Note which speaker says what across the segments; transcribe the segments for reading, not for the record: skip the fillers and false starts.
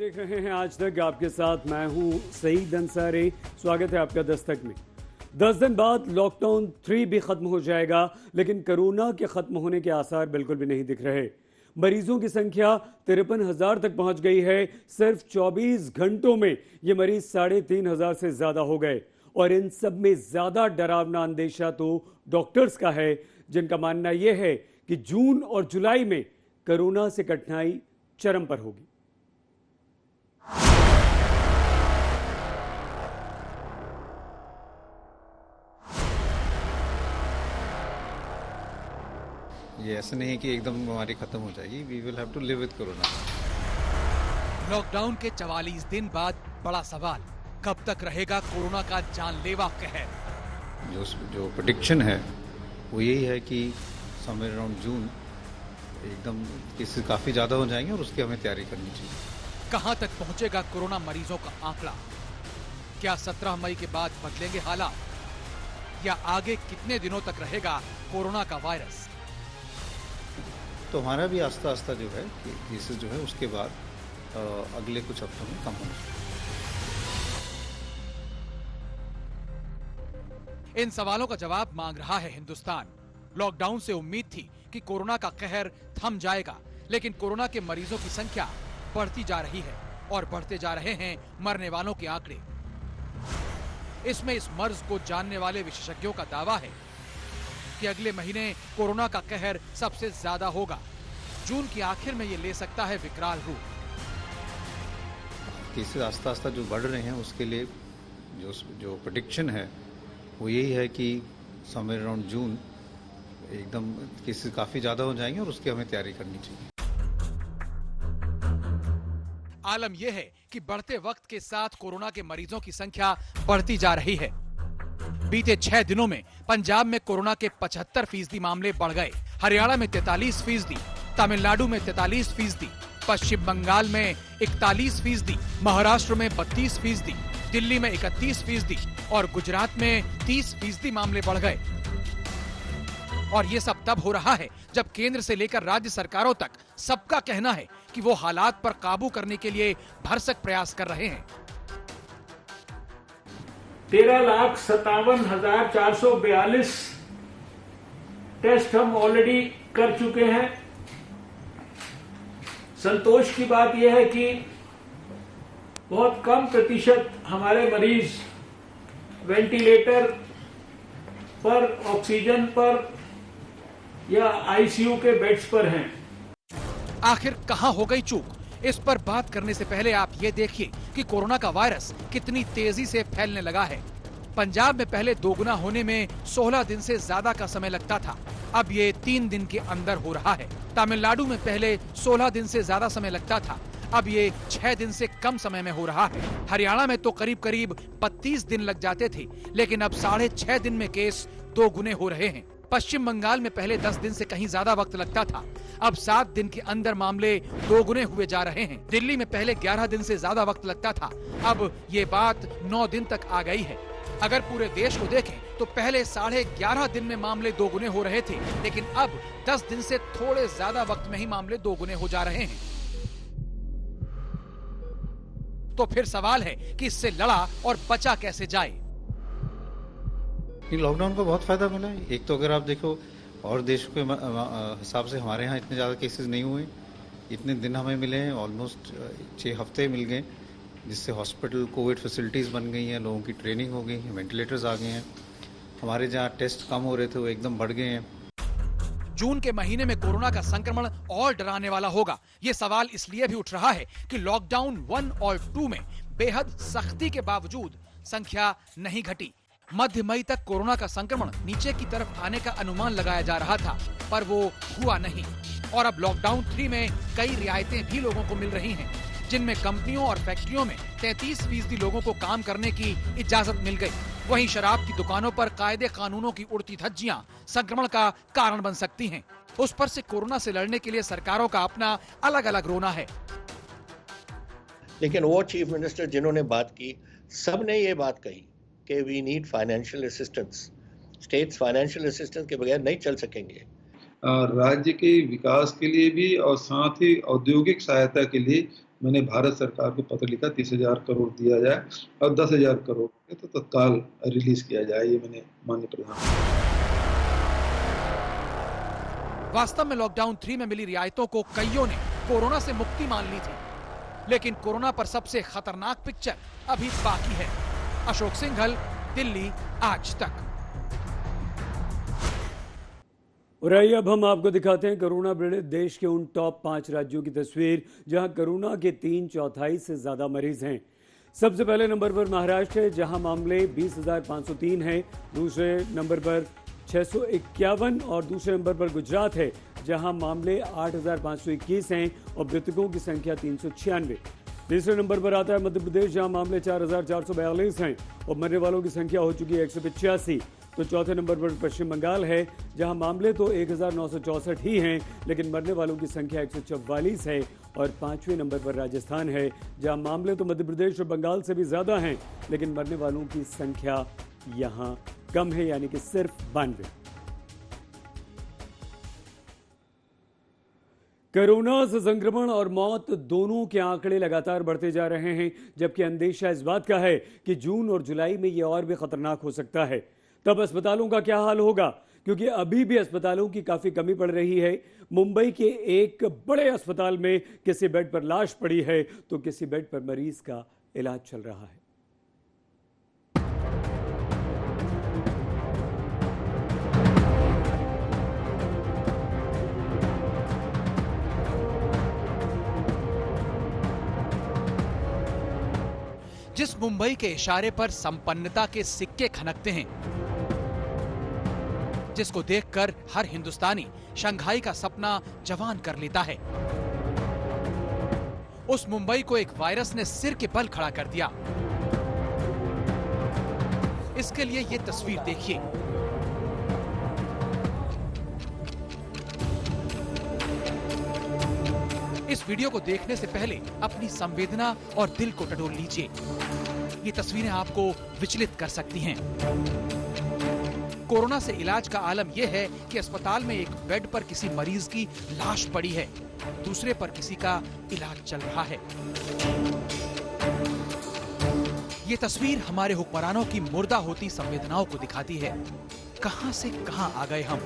Speaker 1: देख रहे हैं आज तक, आपके साथ मैं हूं सईद अंसारी। स्वागत है आपका दस्तक में। 10 दिन बाद लॉकडाउन 3 भी खत्म हो जाएगा, लेकिन कोरोना के खत्म होने के आसार बिल्कुल भी नहीं दिख रहे। मरीजों की संख्या 53,000 तक पहुंच गई है। सिर्फ 24 घंटों में ये मरीज 3,500 से ज्यादा हो गए। और इन सब में ज्यादा डरावना अंदेशा तो डॉक्टर्स का है, जिनका मानना यह है कि जून और जुलाई में कोरोना से कठिनाई चरम पर होगी।
Speaker 2: ये ऐसा नहीं है कि एकदम बीमारी खत्म हो जाएगी। We will have to live with corona.
Speaker 3: Lockdown के 44 दिन बाद बड़ा सवाल, कब तक रहेगा कोरोना का जानलेवा कहर?
Speaker 2: जो प्रेडिक्शन है वो यही है कि समवेयर अराउंड जून एकदम केसेस काफी ज्यादा हो जाएंगे और उसकी हमें तैयारी करनी चाहिए।
Speaker 3: कहां तक पहुंचेगा कोरोना मरीजों का आंकड़ा? क्या 17 मई के बाद बदलेंगे हालात, या आगे कितने दिनों तक रहेगा कोरोना का वायरस?
Speaker 2: तो हमारा भी आस्ता आस्ता जो है कि केसेस जो है उसके बाद अगले कुछ हफ्तों में कम होना चाहिए।
Speaker 3: इन सवालों का जवाब मांग रहा है हिंदुस्तान। लॉकडाउन से उम्मीद थी कि कोरोना का कहर थम जाएगा, लेकिन कोरोना के मरीजों की संख्या बढ़ती जा रही है और बढ़ते जा रहे हैं मरने वालों के आंकड़े। इसमें इस मर्ज को जानने वाले विशेषज्ञों का दावा है कि अगले महीने कोरोना का कहर सबसे ज्यादा होगा। जून की आखिर में ये ले सकता है विकराल रूप।
Speaker 2: केसेस आस्ता आस्ता जो बढ़ रहे हैं उसके लिए जो प्रेडिक्शन है वो यही है कि समवेयर अराउंड जून एकदम केसेस काफी ज्यादा हो जाएंगे और उसकी हमें तैयारी करनी चाहिए।
Speaker 3: आलम यह है कि बढ़ते वक्त के साथ कोरोना के मरीजों की संख्या बढ़ती जा रही है। बीते 6 दिनों में पंजाब में कोरोना के 75% मामले बढ़ गए, हरियाणा में 43%, तमिलनाडु में 43%, पश्चिम बंगाल में 41%, महाराष्ट्र में 32%, दिल्ली में 31% और गुजरात में 30% मामले बढ़ गए। और ये सब तब हो रहा है जब केंद्र से लेकर राज्य सरकारों तक सबका कहना है कि वो हालात पर काबू करने के लिए भरसक प्रयास कर रहे हैं।
Speaker 4: 13,57,442 टेस्ट हम ऑलरेडी कर चुके हैं। संतोष की बात यह है कि बहुत कम प्रतिशत हमारे मरीज वेंटिलेटर पर, ऑक्सीजन पर या आईसीयू के बेड्स पर हैं।
Speaker 3: आखिर कहां हो गई चूक? इस पर बात करने से पहले आप ये देखिए कि कोरोना का वायरस कितनी तेजी से फैलने लगा है। पंजाब में पहले दोगुना होने में 16 दिन से ज्यादा का समय लगता था, अब ये 3 दिन के अंदर हो रहा है। तमिलनाडु में पहले 16 दिन से ज्यादा समय लगता था, अब ये 6 दिन से कम समय में हो रहा है। हरियाणा में तो करीब करीब 32 दिन लग जाते थे, लेकिन अब 6.5 दिन में केस 2 गुने हो रहे हैं। पश्चिम बंगाल में पहले 10 दिन से कहीं ज्यादा वक्त लगता था, अब 7 दिन के अंदर मामले 2 गुने हुए जा रहे हैं। दिल्ली में पहले 11 दिन से ज्यादा वक्त लगता था, अब ये बात 9 दिन तक आ गई है। अगर पूरे देश को देखें तो पहले 11.5 दिन में मामले 2 गुने हो रहे थे, लेकिन अब 10 दिन से थोड़े ज्यादा वक्त में ही मामले 2 गुने हो जा रहे हैं। तो फिर सवाल है कि इससे लड़ा और बचा कैसे जाए?
Speaker 2: लॉकडाउन का बहुत फायदा मिला है। एक तो अगर आप देखो और देशों के हिसाब से हमारे यहाँ इतने ज़्यादा केसेस नहीं हुए, इतने दिन हमें मिले हैं, ऑलमोस्ट 6 हफ्ते मिल गए, जिससे हॉस्पिटल कोविड फैसिलिटीज़ बन गई हैं, लोगों की ट्रेनिंग हो गई है, वेंटिलेटर्स आ गए हैं। हमारे जहाँ टेस्ट कम हो रहे थे वो एकदम बढ़ गए हैं।
Speaker 3: जून के महीने में कोरोना का संक्रमण और डराने वाला होगा। ये सवाल इसलिए भी उठ रहा है कि लॉकडाउन 1 और 2 में बेहद सख्ती के बावजूद संख्या नहीं घटी। मध्य मई तक कोरोना का संक्रमण नीचे की तरफ आने का अनुमान लगाया जा रहा था, पर वो हुआ नहीं। और अब लॉकडाउन 3 में कई रियायतें भी लोगों को मिल रही हैं, जिनमें कंपनियों और फैक्ट्रियों में 33% लोगों को काम करने की इजाजत मिल गई। वहीं शराब की दुकानों पर कायदे कानूनों की उड़ती धज्जियां संक्रमण का कारण बन सकती हैं। उस पर से कोरोना से लड़ने के लिए सरकारों का अपना अलग अलग रोना है।
Speaker 5: लेकिन वो चीफ मिनिस्टर जिन्होंने बात की, सब ने ये बात कही कि we need financial assistance. States financial assistance के बगैर नहीं चल सकेंगे।
Speaker 6: राज्य के विकास के लिए भी और साथ ही औद्योगिक सहायता के लिए मैंने भारत सरकार को पत्र लिखा 30,000 करोड़ दिया जाए और 10,000 करोड़ तो तत्काल रिलीज किया जाए, ये मैंने माननीय प्रधानमंत्री।
Speaker 3: वास्तव में लॉकडाउन 3 में मिली रियायतों को कईयों ने कोरोना से मुक्ति मान ली थी, लेकिन कोरोना पर सबसे खतरनाक पिक्चर अभी बाकी है। अशोक सिंघल, दिल्ली, आज तक।
Speaker 1: और आइए अब हम आपको दिखाते हैं कोरोना पीड़ित देश के उन टॉप 5 राज्यों की तस्वीर जहां कोरोना के 3/4 से ज्यादा मरीज हैं। सबसे पहले नंबर पर महाराष्ट्र है, जहां मामले 20,503 हैं। दूसरे नंबर पर 651 और दूसरे नंबर पर गुजरात है, जहां मामले 8,521 हैं और मृतकों की संख्या 396। तीसरे नंबर पर आता है मध्य प्रदेश, जहां मामले 4,442 हैं और मरने वालों की संख्या हो चुकी है 185। तो चौथे नंबर पर पश्चिम बंगाल है, जहां मामले तो 1,964 ही हैं, लेकिन मरने वालों की संख्या 144 है। और पांचवें नंबर पर राजस्थान है, जहां मामले तो मध्य प्रदेश और बंगाल से भी ज्यादा हैं, लेकिन मरने वालों की संख्या यहां कम है, यानी कि सिर्फ 92। कोरोना से संक्रमण और मौत दोनों के आंकड़े लगातार बढ़ते जा रहे हैं, जबकि अंदेशा इस बात का है कि जून और जुलाई में यह और भी खतरनाक हो सकता है। तब अस्पतालों का क्या हाल होगा, क्योंकि अभी भी अस्पतालों की काफी कमी पड़ रही है। मुंबई के एक बड़े अस्पताल में किसी बेड पर लाश पड़ी है तो किसी बेड पर मरीज का इलाज चल रहा है।
Speaker 3: जिस मुंबई के इशारे पर संपन्नता के सिक्के खनकते हैं, जिसको देखकर हर हिंदुस्तानी शंघाई का सपना जवान कर लेता है, उस मुंबई को एक वायरस ने सिर के बल खड़ा कर दिया। इसके लिए ये तस्वीर देखिए। इस वीडियो को देखने से पहले अपनी संवेदना और दिल को टटोल लीजिए। ये तस्वीरें आपको विचलित कर सकती हैं। कोरोना से इलाज का आलम यह है कि अस्पताल में एक बेड पर किसी मरीज की लाश पड़ी है, दूसरे पर किसी का इलाज चल रहा है। ये तस्वीर हमारे हुक्मरानों की मुर्दा होती संवेदनाओं को दिखाती है। कहां से कहां आ गए हम।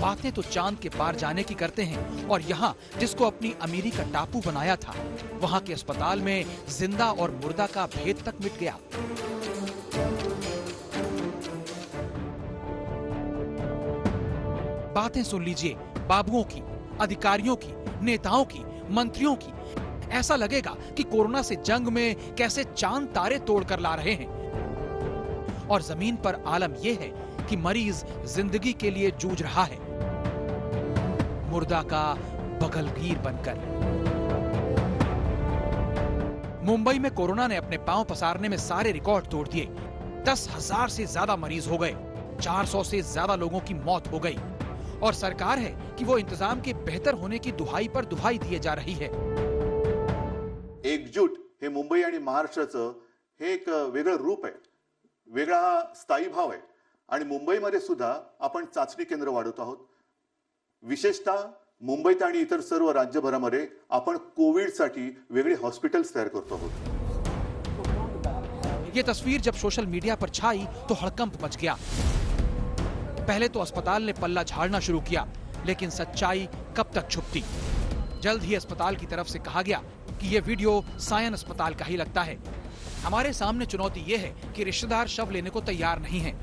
Speaker 3: बातें तो चांद के पार जाने की करते हैं, और यहाँ जिसको अपनी अमीरी का टापू बनाया था, वहाँ के अस्पताल में जिंदा और मुर्दा का भेद तक मिट गया। बातें सुन लीजिए बाबुओं की, अधिकारियों की, नेताओं की, मंत्रियों की। ऐसा लगेगा कि कोरोना से जंग में कैसे चांद तारे तोड़कर ला रहे हैं, और जमीन पर आलम यह है कि मरीज जिंदगी के लिए जूझ रहा है, मुर्दा का बगलगीर बनकर। मुंबई में कोरोना ने अपने पांव पसारने में सारे रिकॉर्ड तोड़ दिए। 10,000 से ज्यादा मरीज हो गए, 400 से ज्यादा लोगों की मौत हो गई, और सरकार है कि वो इंतजाम के बेहतर होने की दुहाई पर दुहाई दिए जा रही है।
Speaker 7: एकजूट हे मुंबई आणि महाराष्ट्राचं हे एक वेगळं रूप आहे, वेगळा स्थायी भाव आहे, आणि मुंबईमध्ये सुद्धा आपण चाचणी केंद्र वाढवत आहोत। विशेषतः मुंबईत आणि इतर सर्व राज्यभरामध्ये आपण कोविडसाठी वेगळे हॉस्पिटल्स तयार करतो आहोत।
Speaker 3: ये तस्वीर जब सोशल मीडिया पर छाई तो हड़कंप मच गया। पहले तो अस्पताल ने पल्ला झाड़ना शुरू किया, लेकिन सच्चाई कब तक छुपती। जल्द ही अस्पताल की तरफ से कहा गया कि यह वीडियो सायन अस्पताल का ही लगता है। हमारे सामने चुनौती यह है कि रिश्तेदार शव लेने को तैयार नहीं हैं।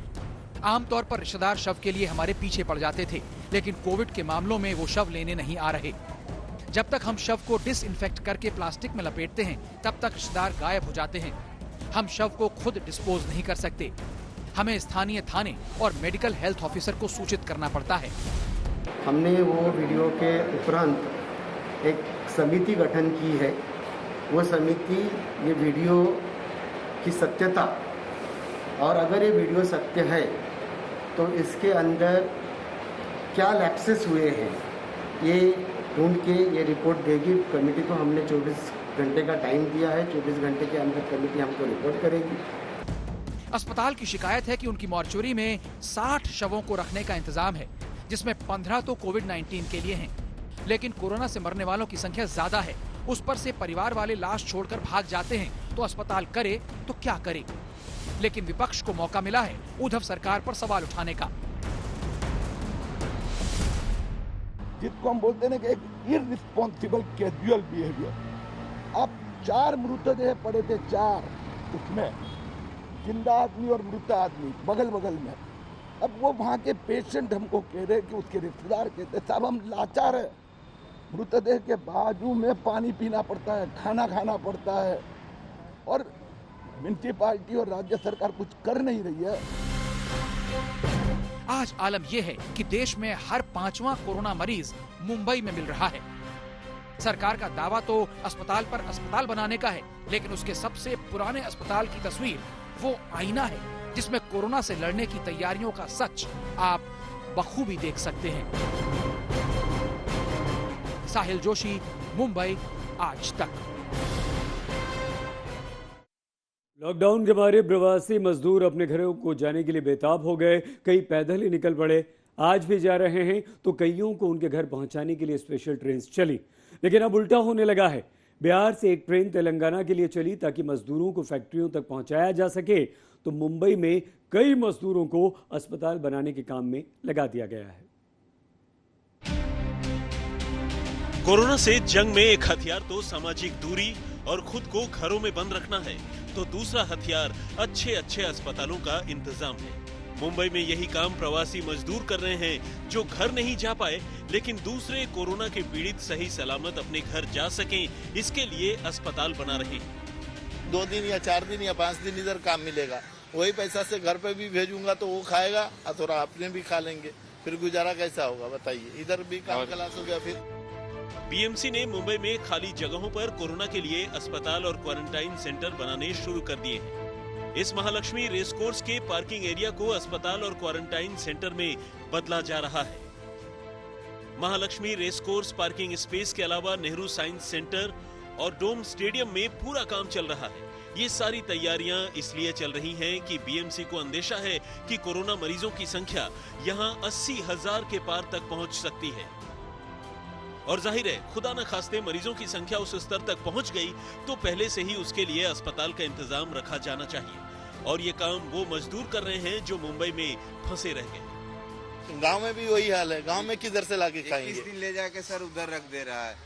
Speaker 3: आमतौर पर रिश्तेदार शव के लिए हमारे पीछे पड़ जाते थे, लेकिन कोविड के मामलों में वो शव लेने नहीं आ रहे। जब तक हम शव को डिसइंफेक्ट करके प्लास्टिक में लपेटते हैं, तब तक रिश्तेदार गायब हो जाते हैं। हम शव को खुद डिस्पोज नहीं कर सकते, हमें स्थानीय थाने और मेडिकल हेल्थ ऑफिसर को सूचित करना पड़ता है।
Speaker 8: हमने वो वीडियो के उपरांत एक समिति गठन की है। वो समिति ये वीडियो की सत्यता, और अगर ये वीडियो सत्य है तो इसके अंदर क्या लैप्सेस हुए हैं, ये ढूंढ के ये रिपोर्ट देगी। कमेटी को हमने 24 घंटे का टाइम दिया है, 24 घंटे के अंदर कमेटी हमको रिपोर्ट करेगी।
Speaker 3: अस्पताल की शिकायत है कि उनकी मॉर्चुरी में 60 शवों को रखने का इंतजाम है, जिसमें 15 तो कोविड-19 के लिए हैं। लेकिन कोरोना से मरने वालों की संख्या ज्यादा है उस पर से परिवार वाले लाश छोड़कर भाग जाते हैं तो अस्पताल करे तो क्या करे। लेकिन विपक्ष को मौका मिला है उद्धव सरकार पर सवाल उठाने का।
Speaker 9: जिसको हम बोलते हैं कि एक इररिस्पॉन्सिबल कैजुअल बिहेवियर। आप 4 मृतदेह पड़े थे, 4 उसमें जिंदा आदमी और मृत आदमी बगल बगल में। अब वो वहाँ के पेशेंट हमको कह रहे कि उसके रिश्तेदार कहते साहब हम लाचार है, मृतदेह के बाजू में पानी पीना पड़ता है, खाना खाना पड़ता है और म्युनिसिपैलिटी और राज्य सरकार कुछ कर नहीं रही है।
Speaker 3: आज आलम यह है कि देश में हर 5वां कोरोना मरीज मुंबई में मिल रहा है। सरकार का दावा तो अस्पताल पर अस्पताल बनाने का है, लेकिन उसके सबसे पुराने अस्पताल की तस्वीर वो आईना है जिसमें कोरोना से लड़ने की तैयारियों का सच आप बखूबी देख सकते हैं। साहिल जोशी, मुंबई, आज तक।
Speaker 1: लॉकडाउन के मारे प्रवासी मजदूर अपने घरों को जाने के लिए बेताब हो गए। कई पैदल ही निकल पड़े, आज भी जा रहे हैं, तो कईयों को उनके घर पहुंचाने के लिए स्पेशल ट्रेन चली। लेकिन अब उल्टा होने लगा है। बिहार से एक ट्रेन तेलंगाना के लिए चली ताकि मजदूरों को फैक्ट्रियों तक पहुंचाया जा सके, तो मुंबई में कई मजदूरों को अस्पताल बनाने के काम में लगा दिया गया है।
Speaker 10: कोरोना से जंग में एक हथियार तो सामाजिक दूरी और खुद को घरों में बंद रखना है, तो दूसरा हथियार अच्छे अस्पतालों का इंतजाम है। मुंबई में यही काम प्रवासी मजदूर कर रहे हैं जो घर नहीं जा पाए, लेकिन दूसरे कोरोना के पीड़ित सही सलामत अपने घर जा सकें, इसके लिए अस्पताल बना रहे हैं।
Speaker 11: 2 दिन या 4 दिन या 5 दिन इधर काम मिलेगा, वही पैसा से घर पे भी भेजूंगा तो वो खाएगा और थोड़ा अपने भी खा लेंगे, फिर गुजारा कैसा होगा बताइए। इधर भी काम खलास हो गया। फिर
Speaker 10: बीएमसी ने मुंबई में खाली जगहों पर कोरोना के लिए अस्पताल और क्वारंटाइन सेंटर बनाने शुरू कर दिए हैं। इस महालक्ष्मी रेसकोर्स के पार्किंग एरिया को अस्पताल और क्वारंटाइन सेंटर में बदला जा रहा है। महालक्ष्मी रेसकोर्स पार्किंग स्पेस के अलावा नेहरू साइंस सेंटर और डोम स्टेडियम में पूरा काम चल रहा है। ये सारी तैयारियां इसलिए चल रही हैं कि बीएमसी को अंदेशा है कि कोरोना मरीजों की संख्या यहां 80,000 के पार तक पहुंच सकती है। और जाहिर है, खुदा न खास्ते मरीजों की संख्या उस स्तर तक पहुंच गई तो पहले से ही उसके लिए अस्पताल का इंतजाम रखा जाना चाहिए। और ये काम वो मजदूर कर रहे हैं जो मुंबई में फंसे रह गए।
Speaker 11: गांव में भी वही हाल है, गांव में किधर से लाके खाएंगे।
Speaker 12: 21 दिन ले जाके सर उधर रख दे रहा है,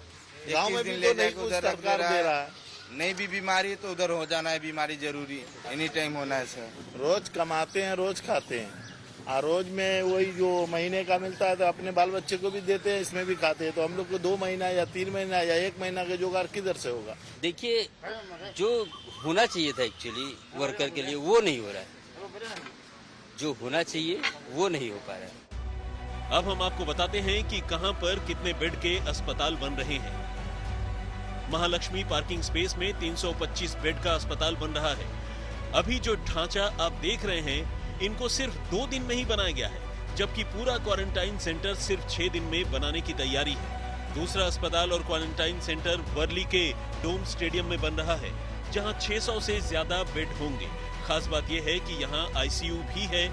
Speaker 11: गांव में भी तो नहीं कुछ सरकार दे रहा है।
Speaker 12: नहीं भी बीमारी तो उधर हो जाना है, बीमारी जरूरी एनी टाइम होना है सर।
Speaker 11: रोज कमाते हैं, रोज खाते हैं, और रोज में वही जो महीने का मिलता है तो अपने बाल बच्चे को भी देते हैं, इसमें भी खाते हैं। तो हम लोग को 2 महीना या 3 महीना या 1 महीना का जुगाड़ किधर से होगा।
Speaker 13: देखिए, जो होना चाहिए था एक्चुअली वर्कर के लिए वो नहीं हो रहा है, जो होना चाहिए वो नहीं हो पा रहा है।
Speaker 10: अब हम आपको बताते हैं कि कहां पर कितने बेड के अस्पताल बन रहे हैं। महालक्ष्मी पार्किंग स्पेस में 325 बेड का अस्पताल बन रहा है। अभी जो ढांचा आप देख रहे हैं, इनको सिर्फ 2 दिन में ही बनाया गया है, जबकि पूरा क्वारंटाइन सेंटर सिर्फ 6 दिन में बनाने की तैयारी है। दूसरा अस्पताल और क्वारंटाइन सेंटर वर्ली के डोम स्टेडियम में बन रहा है, जहां 600 से ज्यादा बेड होंगे। खास बात यह है कि यहां आईसीयू भी है,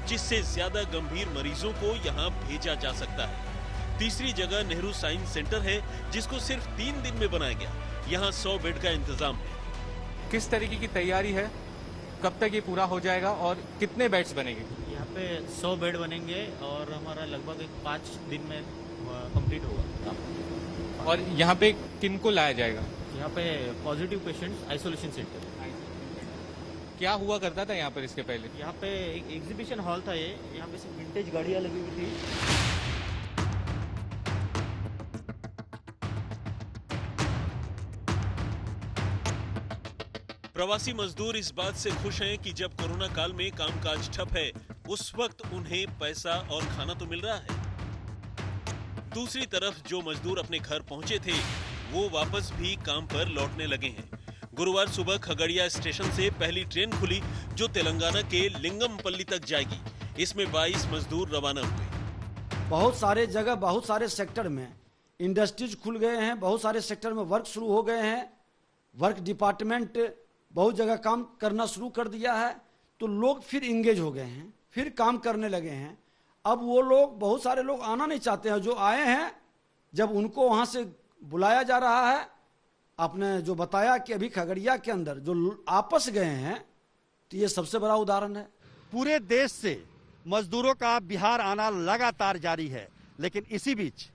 Speaker 10: जिससे ज्यादा गंभीर मरीजों को यहां भेजा जा सकता है। तीसरी जगह नेहरू साइंस सेंटर है, जिसको सिर्फ 3 दिन में बनाया गया। यहाँ 100 बेड का इंतजाम है।
Speaker 14: किस तरीके की तैयारी है, कब तक ये पूरा हो जाएगा और कितने बेड्स बनेंगे?
Speaker 15: यहाँ पे 100 बेड बनेंगे और हमारा लगभग 5 दिन में कंप्लीट होगा।
Speaker 14: और यहाँ पे किन को लाया जाएगा?
Speaker 15: यहाँ पे पॉजिटिव पेशेंट्स आइसोलेशन सेंटर।
Speaker 14: क्या हुआ करता था यहाँ पर इसके पहले?
Speaker 15: यहाँ पे एक एग्जीबिशन हॉल था, ये यहाँ पे सिर्फ विंटेज गाड़ियाँ लगी हुई थी।
Speaker 10: प्रवासी मजदूर इस बात से खुश हैं कि जब कोरोना काल में कामकाज ठप है, उस वक्त उन्हें पैसा और खाना तो मिल रहा है। दूसरी तरफ जो मजदूर अपने घर पहुंचे थे, वो वापस भी काम पर लौटने लगे हैं। गुरुवार सुबह खगड़िया स्टेशन से पहली ट्रेन खुली, जो तेलंगाना के लिंगमपल्ली तक जाएगी। इसमें 22 मजदूर रवाना हुए।
Speaker 16: बहुत सारे जगह, बहुत सारे सेक्टर में इंडस्ट्रीज खुल गए हैं, बहुत सारे सेक्टर में वर्क शुरू हो गए हैं। वर्क डिपार्टमेंट बहुत जगह काम करना शुरू कर दिया है, तो लोग फिर इंगेज हो गए हैं, फिर काम करने लगे हैं। अब वो लोग, बहुत सारे लोग आना नहीं चाहते हैं, जो आए हैं जब उनको वहाँ से बुलाया जा रहा है आपने जो बताया कि अभी खगड़िया के अंदर जो आपस गए हैं, तो ये सबसे बड़ा उदाहरण है।
Speaker 17: पूरे देश से मजदूरों का बिहार आना लगातार जारी है, लेकिन इसी बीच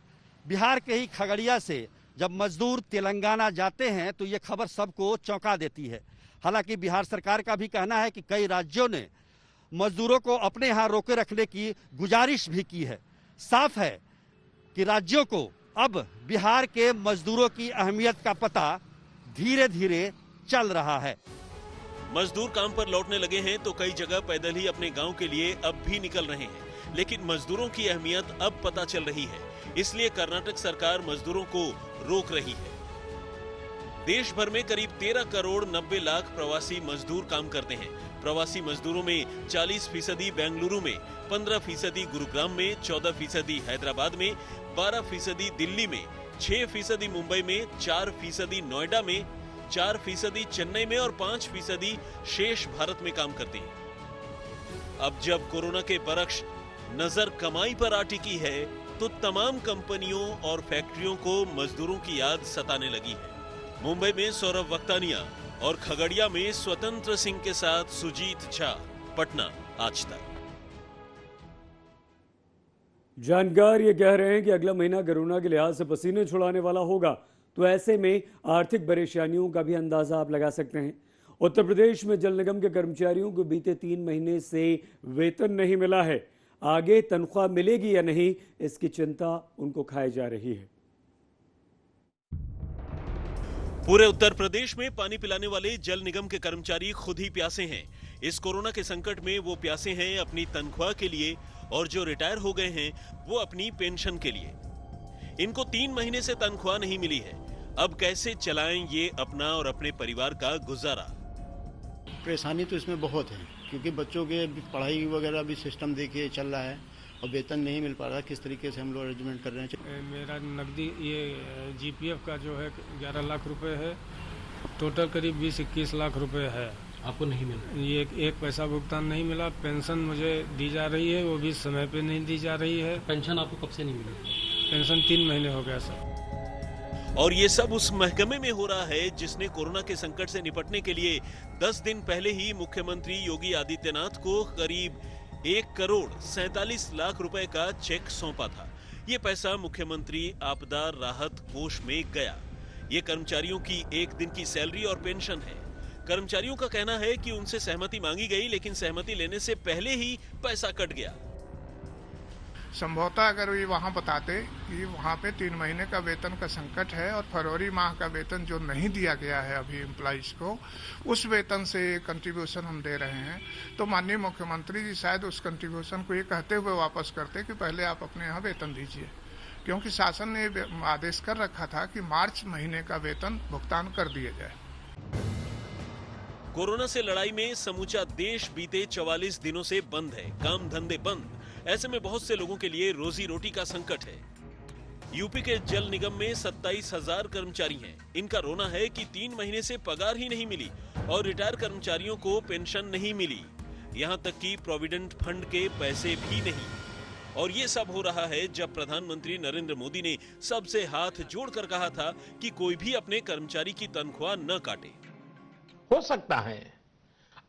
Speaker 17: बिहार के ही खगड़िया से जब मजदूर तेलंगाना जाते हैं तो ये खबर सबको चौंका देती है। हालांकि बिहार सरकार का भी कहना है कि कई राज्यों ने मजदूरों को अपने यहाँ रोके रखने की गुजारिश भी की है। साफ है कि राज्यों को अब बिहार के मजदूरों की अहमियत का पता धीरे धीरे चल रहा है।
Speaker 10: मजदूर काम पर लौटने लगे हैं तो कई जगह पैदल ही अपने गांव के लिए अब भी निकल रहे हैं, लेकिन मजदूरों की अहमियत अब पता चल रही है, इसलिए कर्नाटक सरकार मजदूरों को रोक रही है। देश भर में करीब 13 करोड़ 90 लाख प्रवासी मजदूर काम करते हैं। प्रवासी मजदूरों में 40% बेंगलुरु में, 15% गुरुग्राम में, 14% हैदराबाद में, 12% दिल्ली में, 6% मुंबई में, 4% नोएडा में, 4% चेन्नई में और 5% शेष भारत में काम करते हैं। अब जब कोरोना के बरक्स नजर कमाई पर आ टिकी है तो तमाम कंपनियों और फैक्ट्रियों को मजदूरों की याद सताने लगी है। मुंबई में सौरभ वक्तानिया और खगड़िया में स्वतंत्र सिंह के साथ सुजीत झा, पटना, आज तक।
Speaker 1: जानकार ये कह रहे हैं कि अगला महीना कोरोना के लिहाज से पसीने छुड़ाने वाला होगा, तो ऐसे में आर्थिक परेशानियों का भी अंदाजा आप लगा सकते हैं। उत्तर प्रदेश में जल निगम के कर्मचारियों को बीते 3 महीने से वेतन नहीं मिला है। आगे तनख्वाह मिलेगी या नहीं, इसकी चिंता उनको खाई जा रही है।
Speaker 10: पूरे उत्तर प्रदेश में पानी पिलाने वाले जल निगम के कर्मचारी खुद ही प्यासे हैं। इस कोरोना के संकट में वो प्यासे हैं अपनी तनख्वाह के लिए, और जो रिटायर हो गए हैं वो अपनी पेंशन के लिए। इनको 3 महीने से तनख्वाह नहीं मिली है। अब कैसे चलाएं ये अपना और अपने परिवार का गुजारा।
Speaker 18: परेशानी तो इसमें बहुत है, क्योंकि बच्चों के पढ़ाई वगैरह भी सिस्टम देखिए चल रहा है और वेतन नहीं मिल पा रहा। किस तरीके से हम लोग अरेंजमेंट कर रहे हैं।
Speaker 19: मेरा नकदी ये जीपीएफ का जो है 11 लाख रुपए है, टोटल करीब 20-21 लाख रुपए है।
Speaker 14: आपको नहीं मिला?
Speaker 19: ये एक पैसा भुगतान नहीं मिला। पेंशन मुझे दी जा रही है, वो भी समय पे नहीं दी जा रही है।
Speaker 14: पेंशन आपको कब से नहीं मिली?
Speaker 19: पेंशन 3 महीने हो गया सर।
Speaker 10: और ये सब उस महकमे में हो रहा है जिसने कोरोना के संकट से निपटने के लिए 10 दिन पहले ही मुख्यमंत्री योगी आदित्यनाथ को करीब 1 करोड़ 47 लाख रुपए का चेक सौंपा था। ये पैसा मुख्यमंत्री आपदा राहत कोष में गया। ये कर्मचारियों की 1 दिन की सैलरी और पेंशन है। कर्मचारियों का कहना है कि उनसे सहमति मांगी गई, लेकिन सहमति लेने से पहले ही पैसा कट गया।
Speaker 20: संभवतः अगर ये वहाँ बताते कि वहाँ पे 3 महीने का वेतन का संकट है और फरवरी माह का वेतन जो नहीं दिया गया है अभी एम्प्लॉइज को, उस वेतन से कंट्रीब्यूशन हम दे रहे हैं, तो माननीय मुख्यमंत्री जी शायद उस कंट्रीब्यूशन को ये कहते हुए वापस करते कि पहले आप अपने यहाँ वेतन दीजिए, क्योंकि शासन ने आदेश कर रखा था कि मार्च महीने का वेतन भुगतान कर दिया जाए।
Speaker 10: कोरोना से लड़ाई में समूचा देश बीते 44 दिनों से बंद है, काम धंधे बंद। ऐसे में बहुत से लोगों के लिए रोजी रोटी का संकट है। यूपी के जल निगम में 27,000 कर्मचारी हैं। इनका रोना है कि 3 महीने से पगार ही नहीं मिली और रिटायर कर्मचारियों को पेंशन नहीं मिली, यहां तक कि प्रोविडेंट फंड के पैसे भी नहीं। और ये सब हो रहा है जब प्रधानमंत्री नरेंद्र मोदी ने सबसे हाथ जोड़कर कहा था कि कोई भी अपने कर्मचारी की तनख्वाह न काटे।
Speaker 21: हो सकता है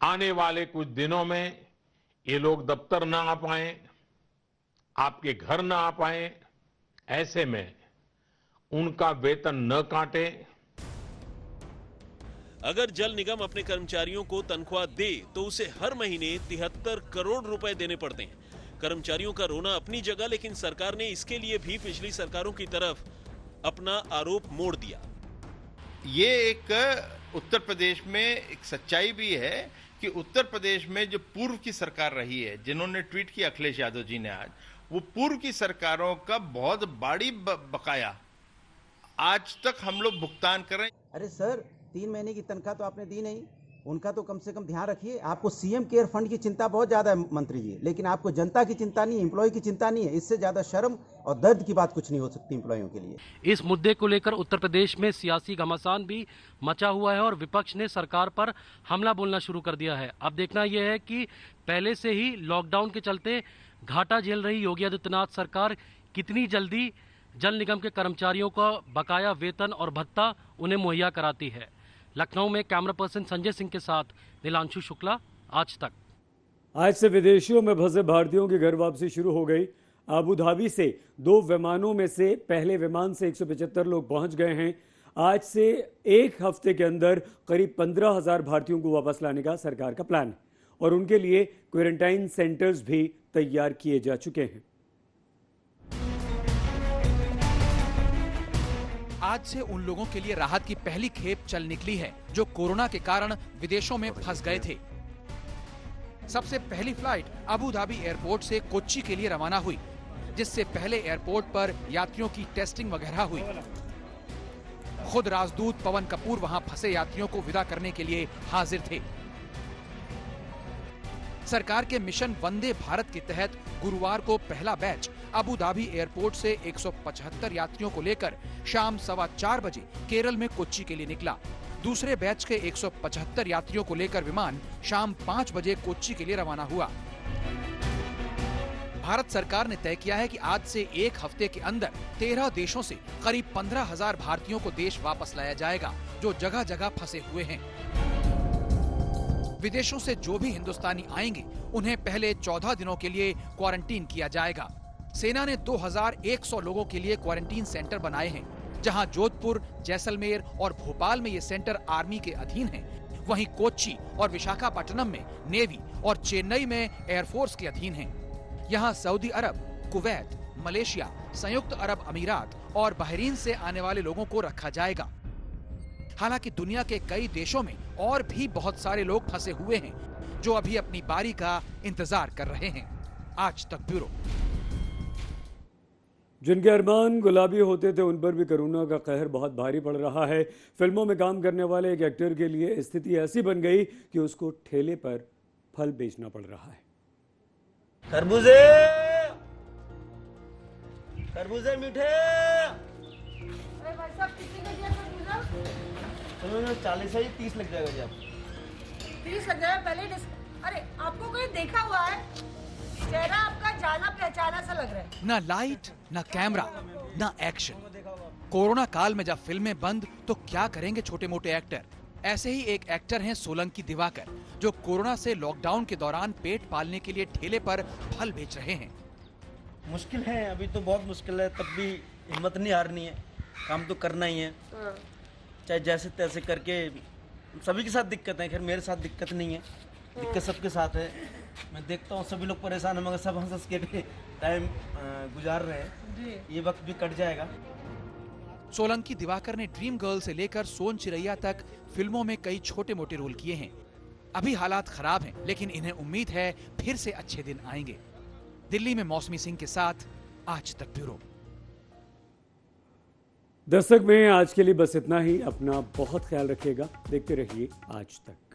Speaker 21: आने वाले कुछ दिनों में ये लोग दफ्तर न आ पाए, आपके घर न आ पाए, ऐसे में उनका वेतन न काटे।
Speaker 10: अगर जल निगम अपने कर्मचारियों को तनख्वाह दे तो उसे हर महीने 73 करोड़ रुपए देने पड़ते हैं। कर्मचारियों का रोना अपनी जगह, लेकिन सरकार ने इसके लिए भी पिछली सरकारों की तरफ अपना आरोप मोड़ दिया।
Speaker 22: ये एक उत्तर प्रदेश में एक सच्चाई भी है कि उत्तर प्रदेश में जो पूर्व की सरकार रही है, जिन्होंने ट्वीट किया अखिलेश यादव जी ने आज, वो पूर्व की सरकारों का बहुत बड़ी बकाया आज तक हम लोग भुगतान कर रहे हैं।
Speaker 23: अरे सर, 3 महीने की तनख्वाह तो आपने दी नहीं, उनका तो कम से कम ध्यान रखिए। आपको सीएम केयर फंड की चिंता बहुत ज्यादा है मंत्री जी, लेकिन आपको जनता की चिंता नहीं, एम्प्लॉय की चिंता नहीं है। इससे ज्यादा शर्म और दर्द की बात कुछ नहीं हो सकती एम्प्लॉयों के लिए।
Speaker 24: इस मुद्दे को लेकर उत्तर प्रदेश में सियासी घमासान भी मचा हुआ है और विपक्ष ने सरकार पर हमला बोलना शुरू कर दिया है। अब देखना यह है कि पहले से ही लॉकडाउन के चलते घाटा झेल रही योगी आदित्यनाथ सरकार कितनी जल्दी जल निगम के कर्मचारियों का बकाया वेतन और भत्ता उन्हें मुहैया कराती है। लखनऊ में कैमरा पर्सन संजय सिंह के साथ नीलांशु शुक्ला, आज तक।
Speaker 1: आज से विदेशियों में फंसे भारतीयों की घर वापसी शुरू हो गई। अबू धाबी से 2 विमानों में से पहले विमान से 175 लोग पहुंच गए हैं। आज से एक हफ्ते के अंदर करीब 15,000 भारतीयों को वापस लाने का सरकार का प्लान है और उनके लिए क्वारंटाइन सेंटर्स भी तैयार किए जा चुके हैं।
Speaker 3: आज से उन लोगों के लिए राहत की पहली खेप चल निकली है जो कोरोना के कारण विदेशों में फंस गए थे। सबसे पहली फ्लाइट अबू धाबी एयरपोर्ट से कोच्चि के लिए रवाना हुई, जिससे पहले एयरपोर्ट पर यात्रियों की टेस्टिंग वगैरह हुई। खुद राजदूत पवन कपूर वहां फंसे यात्रियों को विदा करने के लिए हाजिर थे। सरकार के मिशन वंदे भारत के तहत गुरुवार को पहला बैच अबू धाबी एयरपोर्ट से 175 यात्रियों को लेकर शाम 4:15 बजे केरल में कोच्चि के लिए निकला। दूसरे बैच के 175 यात्रियों को लेकर विमान शाम 5 बजे कोच्चि के लिए रवाना हुआ। भारत सरकार ने तय किया है कि आज से एक हफ्ते के अंदर 13 देशों से करीब 15,000 भारतीयों को देश वापस लाया जाएगा जो जगह जगह फंसे हुए हैं। विदेशों से जो भी हिंदुस्तानी आएंगे उन्हें पहले 14 दिनों के लिए क्वारंटीन किया जाएगा। सेना ने 2,100 लोगों के लिए क्वारंटीन सेंटर बनाए हैं, जहां जोधपुर, जैसलमेर और भोपाल में ये सेंटर आर्मी के अधीन हैं। वहीं कोच्चि और विशाखापट्टनम में नेवी और चेन्नई में एयरफोर्स के अधीन हैं। यहां सऊदी अरब, कुवैत, मलेशिया, संयुक्त अरब अमीरात और बहरीन से आने वाले लोगों को रखा जाएगा। हालांकि दुनिया के कई देशों में और भी बहुत सारे लोग फंसे हुए हैं जो अभी अपनी बारी का इंतजार कर रहे हैं। आज तक ब्यूरो।
Speaker 1: जिनके अरमान गुलाबी होते थे उन पर भी कोरोना का कहर बहुत भारी पड़ रहा है। फिल्मों में काम करने वाले एक एक्टर के लिए स्थिति ऐसी बन गई कि उसको ठेले पर फल बेचना पड़ रहा है।
Speaker 2: खरबूजे खरबूजे मीठे।
Speaker 4: अरे भाई साहब कितने का दिया खरबूजा?
Speaker 2: 40 है, 30 लग जाएगा जी आप।
Speaker 4: 30 लग जाएगा पहले। अरे आपको कोई देखा हुआ है? चेहरा आपका जाना पहचाना सा लग रहा है।
Speaker 3: ना लाइट, ना कैमरा, ना एक्शन। कोरोना काल में जब फिल्में बंद तो क्या करेंगे छोटे मोटे एक्टर। ऐसे ही एक एक्टर हैं सोलंकी दिवाकर, जो कोरोना से लॉकडाउन के दौरान पेट पालने के लिए ठेले पर फल बेच रहे हैं।
Speaker 2: मुश्किल है, अभी तो बहुत मुश्किल है, तब भी हिम्मत नहीं हारनी है, काम तो करना ही है। चाहे जैसे तैसे करके। सभी के साथ दिक्कत है, खैर मेरे साथ दिक्कत नहीं है, दिक्कत सबके साथ है। मैं देखता हूँ सभी लोग परेशान है, मगर सब हंस के टाइम गुजार रहे हैं। ये वक्त भी कट जाएगा।
Speaker 3: सोलंकी दिवाकर ने ड्रीम गर्ल से लेकर सोन चिरैया तक फिल्मों में कई छोटे मोटे रोल किए हैं। अभी हालात खराब हैं, लेकिन इन्हें उम्मीद है फिर से अच्छे दिन आएंगे। दिल्ली में मौसमी सिंह के साथ आज तक ब्यूरो।
Speaker 1: दस्तक में आज के लिए बस इतना ही। अपना बहुत ख्याल रखिएगा। देखते रहिए आज तक।